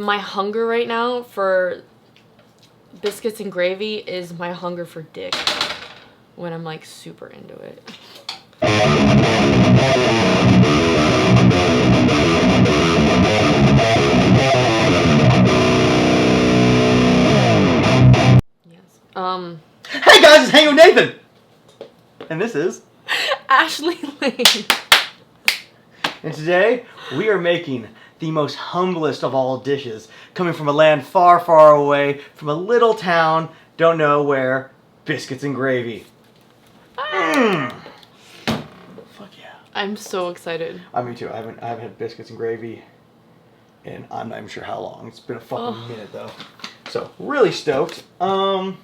My hunger right now for biscuits and gravy is my hunger for dick when I'm like super into it. Yes. Hey guys, it's Hanging with Nathan! And this is Ashley Lane. And today we are making the most humblest of all dishes, coming from a land far, far away, from a little town, don't know where, biscuits and gravy. Fuck yeah. I'm so excited. Me too. I haven't had biscuits and gravy and I'm not even sure how long. It's been a fucking minute though. So really stoked. So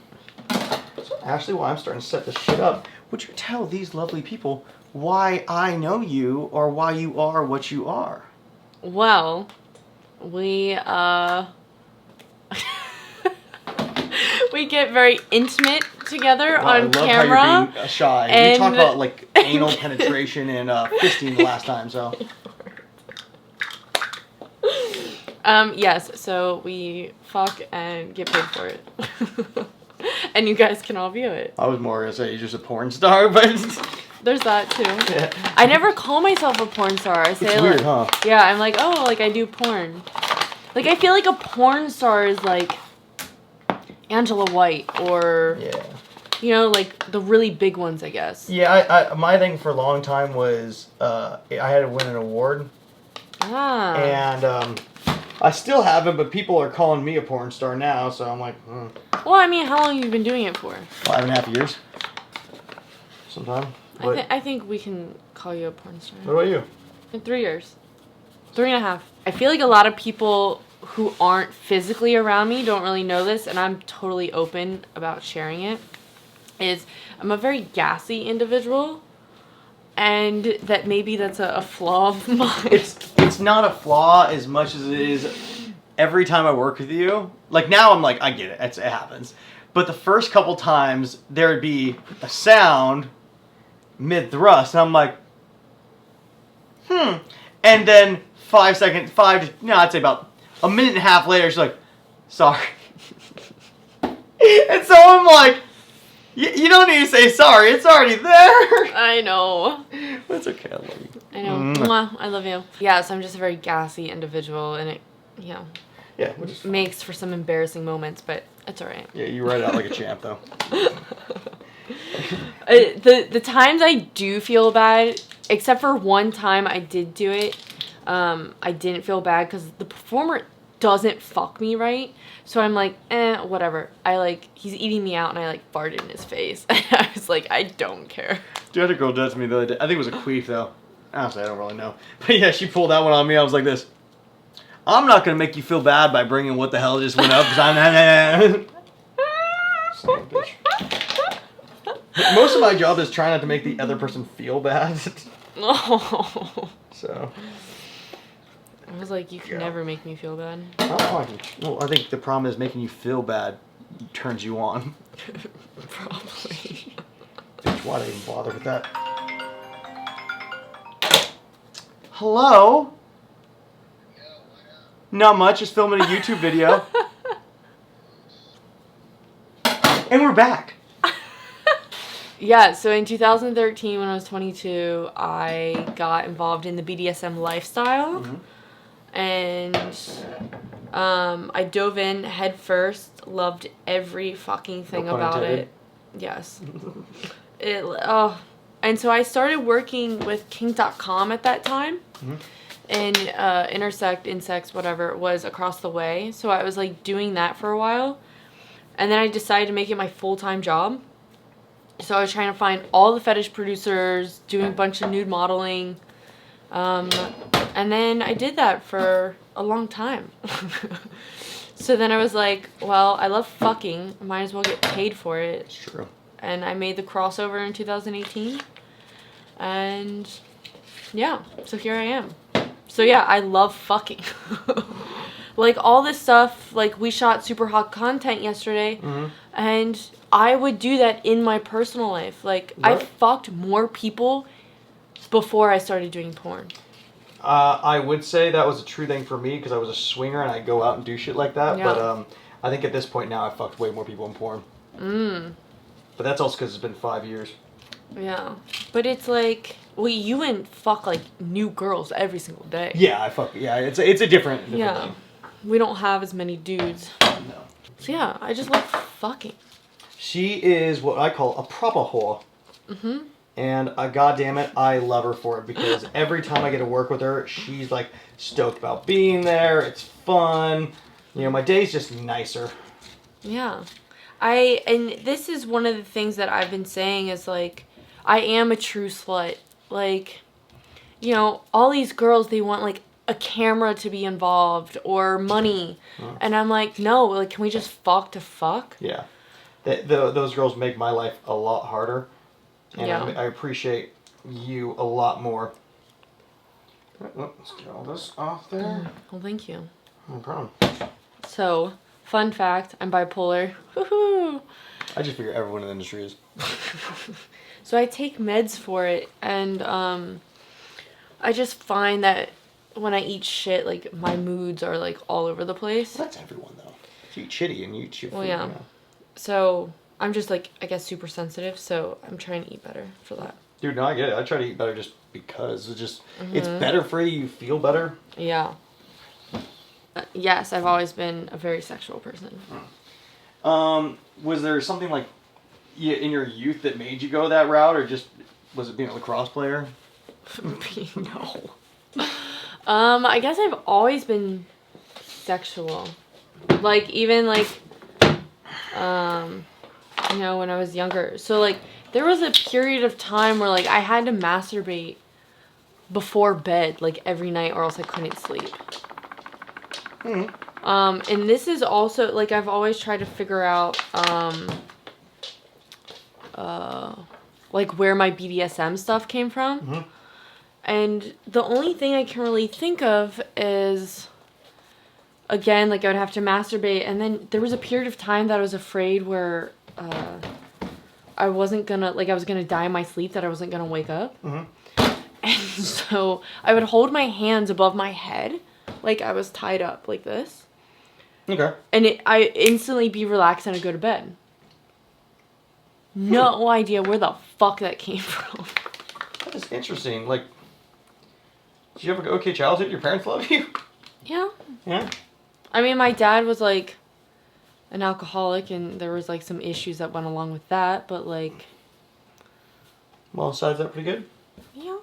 Ashley, while I'm starting to set this shit up, would you tell these lovely people why I know you or why you are what you are? Well, we we get very intimate together on camera. I love how you're being shy. And we talked about like anal penetration and fisting the last time, so. Yes, so we fuck and get paid for it. And you guys can all view it. I was more gonna say you're just a porn star, but there's that too. Yeah. I never call myself a porn star. I say it's weird, huh? Yeah, I'm like, oh, like I do porn. Like I feel like a porn star is like Angela White or you know, like the really big ones, I guess. Yeah, my thing for a long time was I had to win an award. And I still haven't, but people are calling me a porn star now, so I'm like, Well, I mean, how long have you been doing it for? 5.5 years. Sometime. I think we can call you a porn star. What about you? In 3 years. 3.5. I feel like a lot of people who aren't physically around me don't really know this, and I'm totally open about sharing it, is I'm a very gassy individual, and that maybe that's a flaw of mine. It's not a flaw as much as it is every time I work with you. Like now I'm like, I get it. It happens. But the first couple times there would be a sound mid-thrust, and I'm like, And then I'd say about a minute and a half later, she's like, sorry. And so I'm like, you don't need to say sorry. It's already there. I know. That's okay. I love you. I know. Mwah, I love you. Yeah, so I'm just a very gassy individual, and it, you know, makes for some embarrassing moments, but it's all right. Yeah, you ride it out like a champ, though. The times I do feel bad, except for one time I did do it, I didn't feel bad because the performer doesn't fuck me right. So I'm like, whatever. He's eating me out and I farted in his face. And I was like, I don't care. Dude, I had a girl do that to me the other day. I think it was a queef, though. Honestly, I don't really know. But yeah, she pulled that one on me. I was like this. I'm not going to make you feel bad by bringing what the hell just went up. Because I'm... Son of a bitch. Most of my job is trying not to make the other person feel bad. Oh. So... I was like, you can never make me feel bad. Well, I think the problem is making you feel bad turns you on. Probably. Bitch, why'd I even bother with that? Hello? Not much, just filming a YouTube video. And we're back. Yeah, so in 2013, when I was 22, I got involved in the BDSM lifestyle. And I dove in head first, loved every fucking thing about it. Yes. And so I started working with kink.com at that time. And Insects, whatever it was, across the way. So I was doing that for a while. And then I decided to make it my full-time job. So I was trying to find all the fetish producers, doing a bunch of nude modeling. And then I did that for a long time. So then I was like, well, I love fucking. I might as well get paid for it. It's true. And I made the crossover in 2018. And yeah, so here I am. So yeah, I love fucking. All this stuff, we shot super hot content yesterday. And I would do that in my personal life. I fucked more people before I started doing porn. I would say that was a true thing for me because I was a swinger and I'd go out and do shit like that. Yeah. But I think at this point now I've fucked way more people in porn. But that's also because it's been 5 years. Yeah. But it's like, well, you wouldn't fuck like new girls every single day. Yeah, it's a different thing. We don't have as many dudes. No. So yeah, I just like fucking. She is what I call a proper whore. And goddamn it, I love her for it because every time I get to work with her, she's like stoked about being there. It's fun. You know, my day's just nicer. Yeah. And this is one of the things that I've been saying is like, I am a true slut. Like, you know, all these girls, they want like a camera to be involved or money. And I'm like, no, like, can we just fuck to fuck? Yeah. Those girls make my life a lot harder. And I appreciate you a lot more. Let's get all this off there. Well, thank you. No problem. So, fun fact, I'm bipolar. Woohoo! I just figure everyone in the industry is. So I take meds for it, and I just find that when I eat shit, like, my moods are, like, all over the place. That's everyone, though. If you eat shitty and you eat shit food, Well, yeah. So, I'm just, like, I guess super sensitive, so I'm trying to eat better for that. Dude, no, I get it. I try to eat better just because it's just, it's better for you. You feel better. Yeah. Yes, I've always been a very sexual person. Was there something, like, in your youth that made you go that route, or just, was it being a lacrosse player? No. I guess I've always been sexual. Like, even, like, you know, when I was younger. So, like, there was a period of time where, like, I had to masturbate before bed, like, every night, or else I couldn't sleep. And this is also, like, I've always tried to figure out, like, where my BDSM stuff came from. And the only thing I can really think of is, again, like, I would have to masturbate. And then there was a period of time that I was afraid where I wasn't gonna, like, I was gonna die in my sleep, that I wasn't gonna wake up. And so I would hold my hands above my head, like I was tied up like this. Okay. And I instantly be relaxed and I'd go to bed. No idea where the fuck that came from. That is interesting. Like, did you have an okay childhood? Your parents love you? Yeah. Yeah? I mean, my dad was, like, an alcoholic, and there was, like, some issues that went along with that, but, like... Well, besides that, pretty good? Yeah.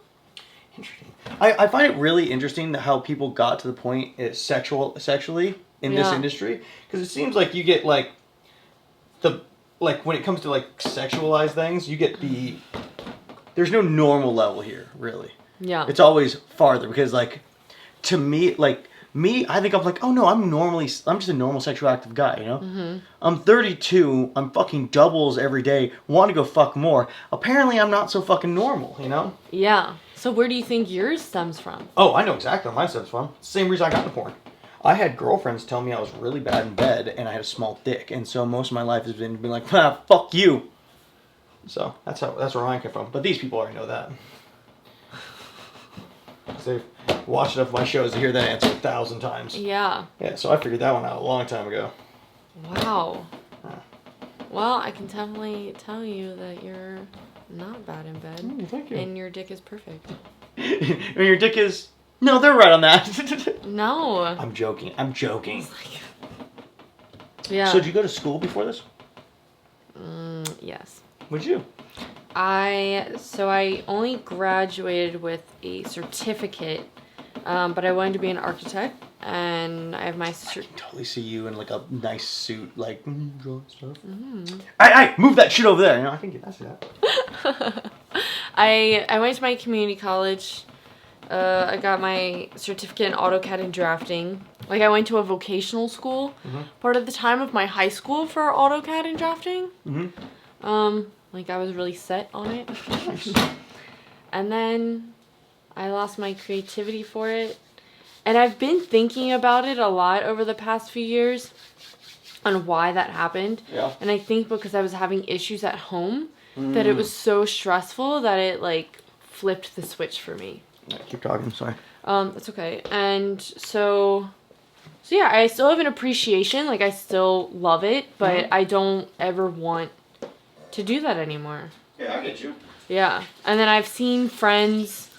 Interesting. I find it really interesting how people got to the point sexually in this industry, because it seems like you get, like, when it comes to, like, sexualized things, you get there's no normal level here, really. Yeah. It's always farther, because, like, to me, like, I think I'm like, oh no, I'm just a normal sexual active guy, you know? I'm 32, I'm fucking doubles every day, want to go fuck more. Apparently I'm not so fucking normal, you know? Yeah. So where do you think yours stems from? Oh, I know exactly where mine stems from. Same reason I got into porn. I had girlfriends tell me I was really bad in bed and I had a small dick, and so most of my life has been like, ah, fuck you. So that's where mine came from. But these people already know that. They've watched enough of my shows to hear that answer 1,000 times. Yeah. Yeah, so I figured that one out a long time ago. Wow. Well, I can definitely tell you that you're not bad in bed. Thank you. And your dick is perfect. And your dick is... No, they're right on that. No. I'm joking. Yeah. So did you go to school before this? Yes. What'd you do? I only graduated with a certificate, but I wanted to be an architect, and I have my... I can totally see you in, like, a nice suit, like, drawing stuff. Hey, move that shit over there. You know, I can get that. I went to my community college. I got my certificate in AutoCAD and drafting. Like, I went to a vocational school part of the time of my high school for AutoCAD and drafting. Like, I was really set on it. Nice. And then I lost my creativity for it. And I've been thinking about it a lot over the past few years on why that happened. Yeah. And I think because I was having issues at home, that it was so stressful that it, like, flipped the switch for me. Keep talking, sorry. That's okay. And so yeah, I still have an appreciation. Like, I still love it, but I don't ever want to do that anymore. Yeah, I get you. Yeah. And then I've seen friends,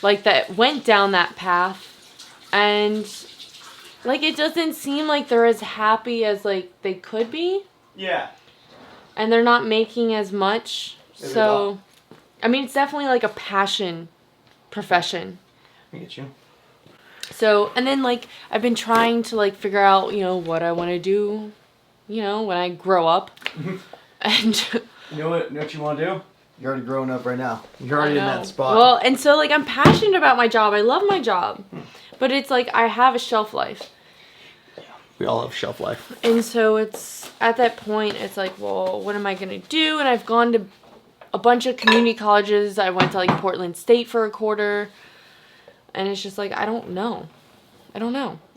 like, that went down that path, and, like, it doesn't seem like they're as happy as, like, they could be. Yeah. And they're not making as much. Maybe So, I mean, it's definitely, like, a passion profession. I get you. So, and then, like, I've been trying to, like, figure out, you know, what I want to do, you know, when I grow up. And You know what you want to do? You're already growing up right now. You're already in that spot. well, and so, like, I'm passionate about my job. I love my job. But it's like I have a shelf life. Yeah, we all have shelf life. And so it's at that point, it's like, well, what am I going to do? And I've gone to a bunch of community colleges. I went to, like, Portland State for a quarter. And it's just like, I don't know.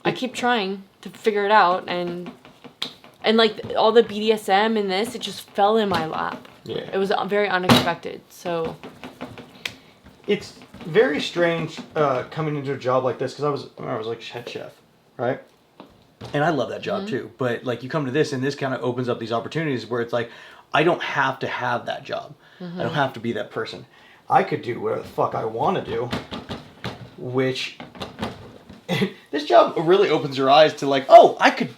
I keep trying to figure it out. And like, all the BDSM and this, it just fell in my lap. Yeah. It was very unexpected. So It's very strange coming into a job like this, because I was like head chef, right? And I love that job too. But like, you come to this, and this kind of opens up these opportunities where it's like, I don't have to have that job. I don't have to be that person. I could do whatever the fuck I want to do, which this job really opens your eyes to, like, oh, I could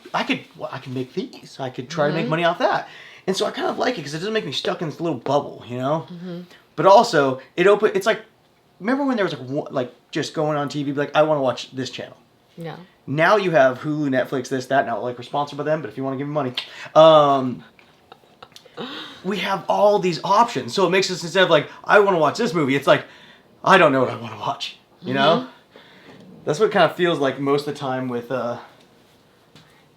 make these. I could try to make money off that. And so I kind of like it because it doesn't make me stuck in this little bubble, you know? But also, it's like, remember when there was like just going on TV, be like, I want to watch this channel. yeah. Now you have Hulu, Netflix, this, that. Now, like, we're sponsored by them, but if you want to give me money, we have all these options. So it makes us, instead of like, I want to watch this movie, it's like, I don't know what I want to watch. You know? That's what it kind of feels like most of the time with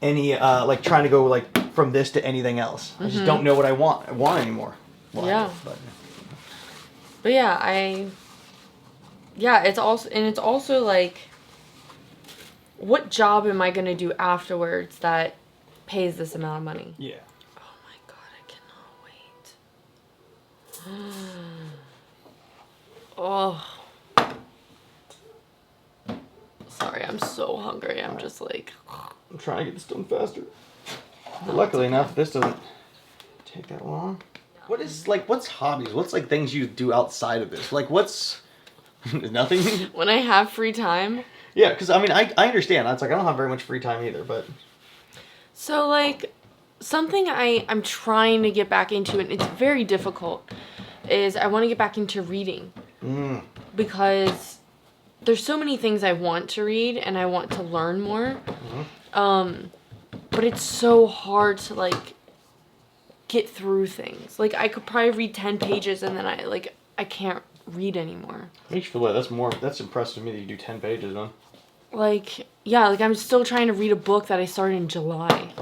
any like trying to go like from this to anything else. I just don't know what I want anymore. Well, Yeah. But yeah, it's also like, what job am I going to do afterwards that pays this amount of money? Yeah. Oh my god, I cannot wait. Oh. Sorry, I'm so hungry. I'm just like... I'm trying to get this done faster. Luckily enough, this doesn't take that long. What's hobbies? What's like things you do outside of this? Like, what's... Nothing? When I have free time... Yeah, because, I mean, I understand. It's like, I don't have very much free time either, but... So, like, something I'm trying to get back into, and it's very difficult, is I want to get back into reading. Because there's so many things I want to read, and I want to learn more. But it's so hard to, like, get through things. Like, I could probably read 10 pages, and then I can't read anymore. Makes you feel like that's impressive to me that you do 10 pages, man. Like, yeah, like, I'm still trying to read a book that I started in July.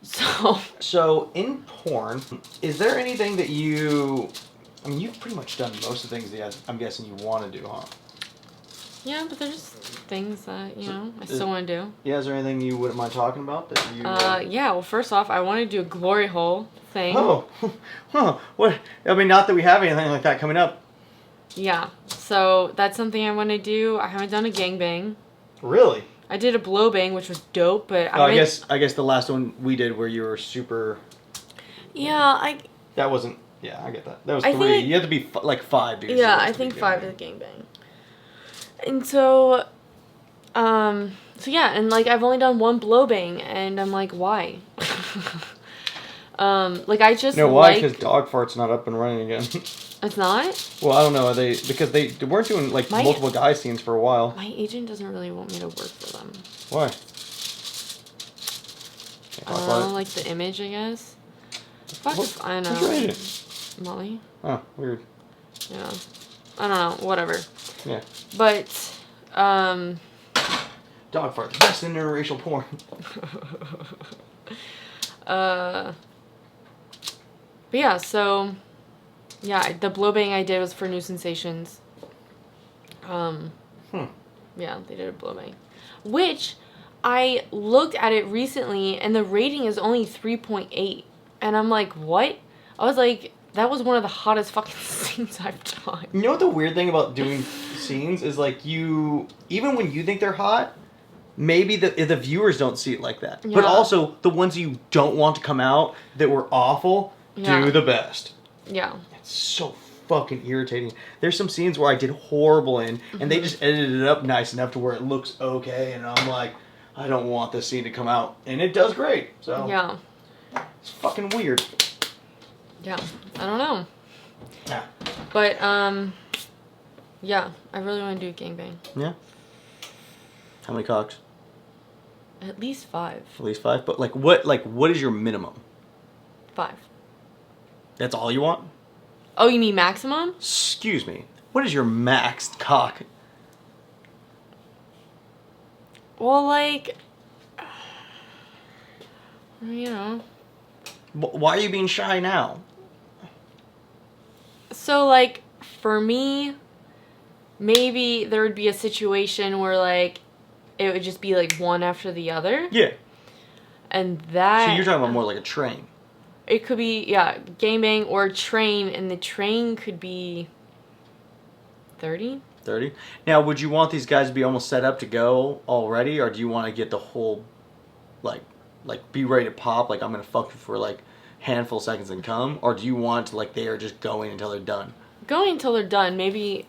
So in porn, is there anything that you... I mean, you've pretty much done most of the things that I'm guessing you want to do, huh? yeah, but there's things that, you know, I still want to do. Yeah, is there anything you wouldn't mind talking about that you... Yeah, well, first off, I want to do a glory hole thing. Oh, huh. What? I mean, not that we have anything like that coming up. Yeah, so that's something I want to do. I haven't done a gangbang. Really? I did a blow bang, which was dope, but I guess the last one we did where you were super... Yeah, That wasn't... Yeah, I get that. That was I 3. You had to be like 5, dude. Yeah, I think 5 is a gangbang. And so, yeah, and like I've only done one blow bang, and I'm like, why? Like I just No, why? Because dog fart's not up and running again. It's not? Well, I don't know. Because they weren't doing like multiple guy scenes for a while. My agent doesn't really want me to work for them. Why? I don't know, like the image, I guess. Fuck if I know. Who's your agent? Molly. Oh, weird. Yeah. I don't know. Whatever. Yeah. But, dog fart, the best interracial porn. But yeah, so, yeah, the blow bang I did was for New Sensations. Yeah, they did a blow bang. Which, I looked at it recently, and the rating is only 3.8. And I'm like, what? I was like, that was one of the hottest fucking scenes I've done. You know what the weird thing about doing scenes is like even when you think they're hot, maybe the viewers don't see it like that. Yeah. But also the ones you don't want to come out that were awful do the best. Yeah. It's so fucking irritating. There's some scenes where I did horrible in, and they just edited it up nice enough to where it looks okay, and I'm like, I don't want this scene to come out, and it does great. So yeah, it's fucking weird. Yeah, I don't know. Yeah. But yeah, I really want to do a gangbang. Yeah. How many cocks? At least 5. At least 5. But what is your minimum? 5. That's all you want? Oh, you mean maximum? Excuse me. What is your max cock? Well, like, you know. Why are you being shy now? So, like, for me, maybe there would be a situation where, like, it would just be, like, one after the other. Yeah. And that... So you're talking about more like a train. It could be, yeah, gangbang or a train, and the train could be 30. 30? Now, would you want these guys to be almost set up to go already, or do you want to get the whole, like be ready to pop, like I'm going to fuck you for, like, handful of seconds and come, or do you want, like, they are just going until they're done? Going until they're done, maybe...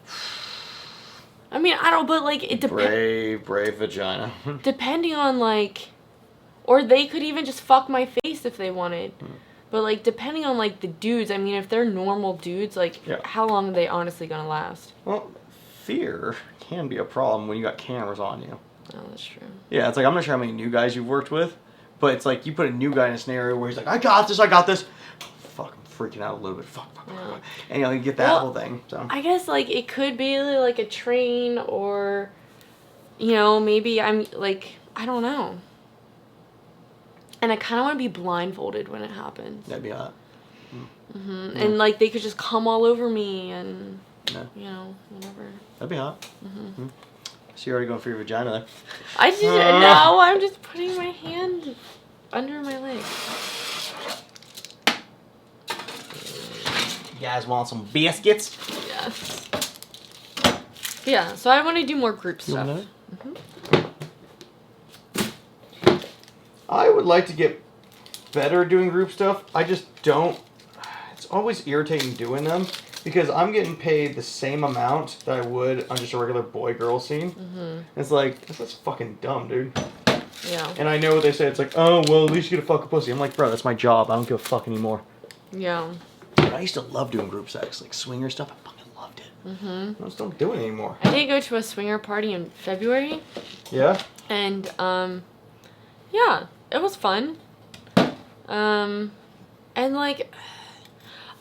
I mean, I don't, but, like, it depends... Brave vagina. Depending on, like... Or they could even just fuck my face if they wanted. But, like, depending on, like, the dudes, I mean, if they're normal dudes, like, how long are they honestly gonna last? Well, fear can be a problem when you got cameras on you. Oh, that's true. Yeah, it's like, I'm not sure how many new guys you've worked with, but it's like, you put a new guy in a scenario where he's like, I got this. Fuck, I'm freaking out a little bit. Fuck. And, you know, you get that whole thing, so. I guess, like, it could be, like, a train or, you know, maybe I'm, like, I don't know. And I kind of want to be blindfolded when it happens. That'd be hot. Mm-hmm. Yeah. And, like, they could just come all over me and, you know, whatever. That'd be hot. Mm-hmm. So you're already going for your vagina there. I just, no, I'm just putting my hand under my leg. You guys want some biscuits? Yes. Yeah, so I want to do more group stuff. Mm-hmm. I would like to get better doing group stuff. I just don't. It's always irritating doing them because I'm getting paid the same amount that I would on just a regular boy-girl scene. Mm-hmm. It's like, this is fucking dumb, dude. Yeah. And I know what they say. It's like, oh, well, at least you get a fucking pussy. I'm like, bro, that's my job. I don't give a fuck anymore. Yeah. But I used to love doing group sex, like swinger stuff. I fucking loved it. Mm-hmm. I just don't do it anymore. I did go to a swinger party in February. Yeah? And, yeah. It was fun. And, like,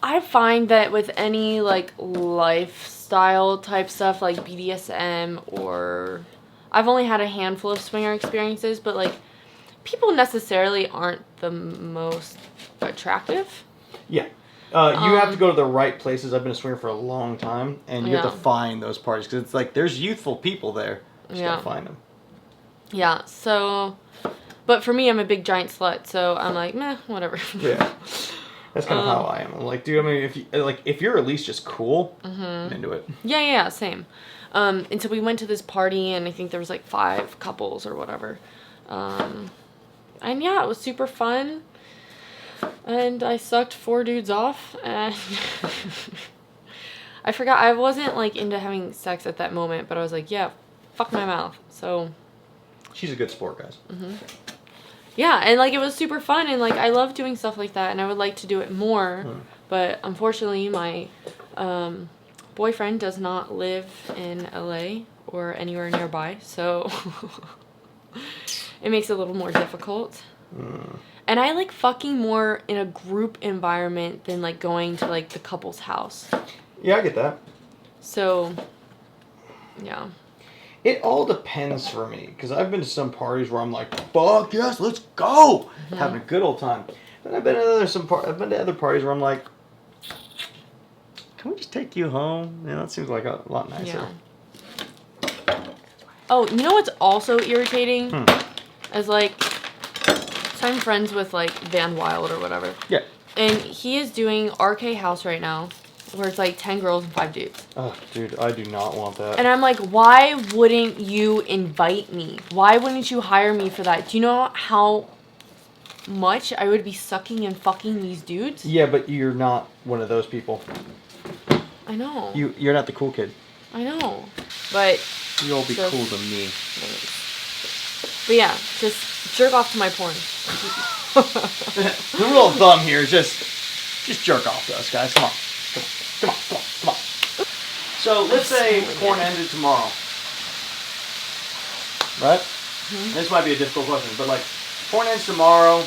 I find that with any, like, lifestyle type stuff, like BDSM or... I've only had a handful of swinger experiences, but, like, people necessarily aren't the most attractive. Yeah. You have to go to the right places. I've been a swinger for a long time, and you have to find those parties, because it's like, there's youthful people there. You just gotta find them. Yeah, so... But for me, I'm a big giant slut, so I'm like, meh, whatever. Yeah, that's kind of how I am. I'm like, dude, I mean, if you're at least just cool, I'm into it. Yeah, same. And so we went to this party, and I think there was like 5 couples or whatever. And yeah, it was super fun. And I sucked 4 dudes off, and I forgot, I wasn't like into having sex at that moment, but I was like, yeah, fuck my mouth. So she's a good sport, guys. Mm-hmm. Yeah, and, like, it was super fun, and, like, I love doing stuff like that, and I would like to do it more, but unfortunately, my boyfriend does not live in LA or anywhere nearby, so it makes it a little more difficult. And I like fucking more in a group environment than, like, going to, like, the couple's house. Yeah, I get that. So, yeah. It all depends for me, because I've been to some parties where I'm like, fuck yes, let's go! Having a good old time. Then I've been to other parties where I'm like, can we just take you home? Yeah, that seems like a lot nicer. Yeah. Oh, you know what's also irritating? Is like, so I'm friends with like Van Wild or whatever. Yeah. And he is doing RK House right now. where it's like 10 girls and 5 dudes. Oh, dude, I do not want that. And I'm like, why wouldn't you invite me? Why wouldn't you hire me for that? Do you know how much I would be sucking and fucking these dudes? Yeah, but you're not one of those people. I know. You're not the cool kid. I know. But You'll be cool to me. But yeah, just jerk off to my porn. The rule of thumb here is just jerk off to us, guys. Come on. Come on. So let's say porn ended tomorrow. Right? Mm-hmm. This might be a difficult question, but like, porn ends tomorrow.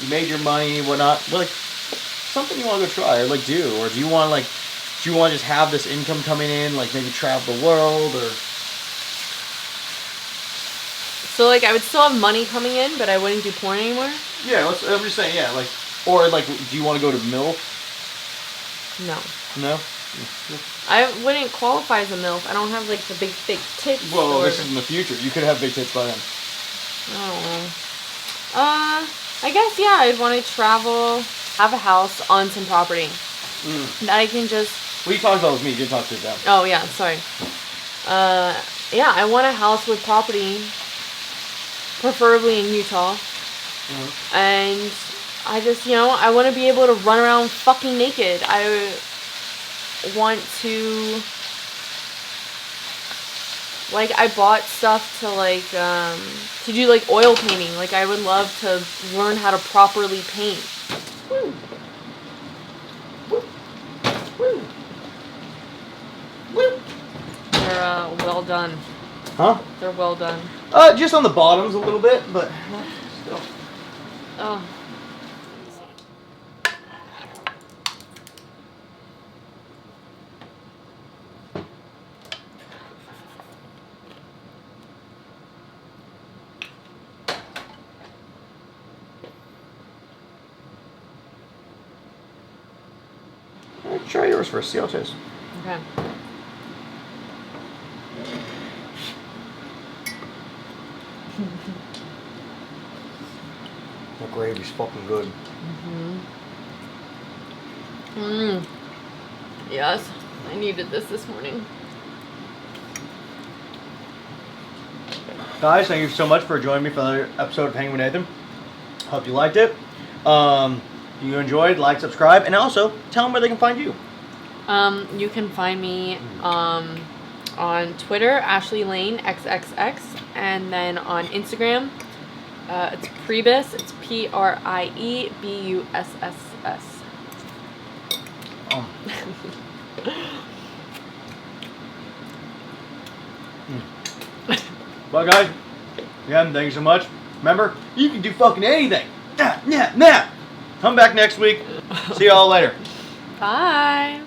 You made your money, whatnot. But like, something you want to go try or like do, or do you want to just have this income coming in, like maybe travel the world, or? So like, I would still have money coming in, but I wouldn't do porn anymore. Yeah, I'm just saying, yeah, like, or like, do you want to go to MILF? No. No? I wouldn't qualify as a MILF. I don't have like the big fake tits. Well, this is in the future. You could have big tits by then. I don't know. I guess, yeah, I'd want to travel, have a house on some property. That I can just... Well, you talked about with me. You didn't talk to them. Oh, yeah, sorry. Yeah, I want a house with property, preferably in Utah. And I just, I want to be able to run around fucking naked. I want to... Like, I bought stuff to, like, to do, like, oil painting. Like, I would love to learn how to properly paint. Woo. Woo. Woo. Woo. They're, well done. Huh? They're well done. Just on the bottoms a little bit, but still. Oh. Try yours first. See how it tastes. Okay. The gravy's fucking good. Yes, I needed this morning. Guys, thank you so much for joining me for another episode of Hanging with Nathan. Hope you liked it. If you enjoyed, like, subscribe, and also tell them where they can find you. You can find me on Twitter, Ashley Lane XXX, and then on Instagram, it's Priebus. It's PRIEBUSSS. Oh. Well, guys, again, thank you so much. Remember, you can do fucking anything. Nah. Come back next week. See y'all later. Bye.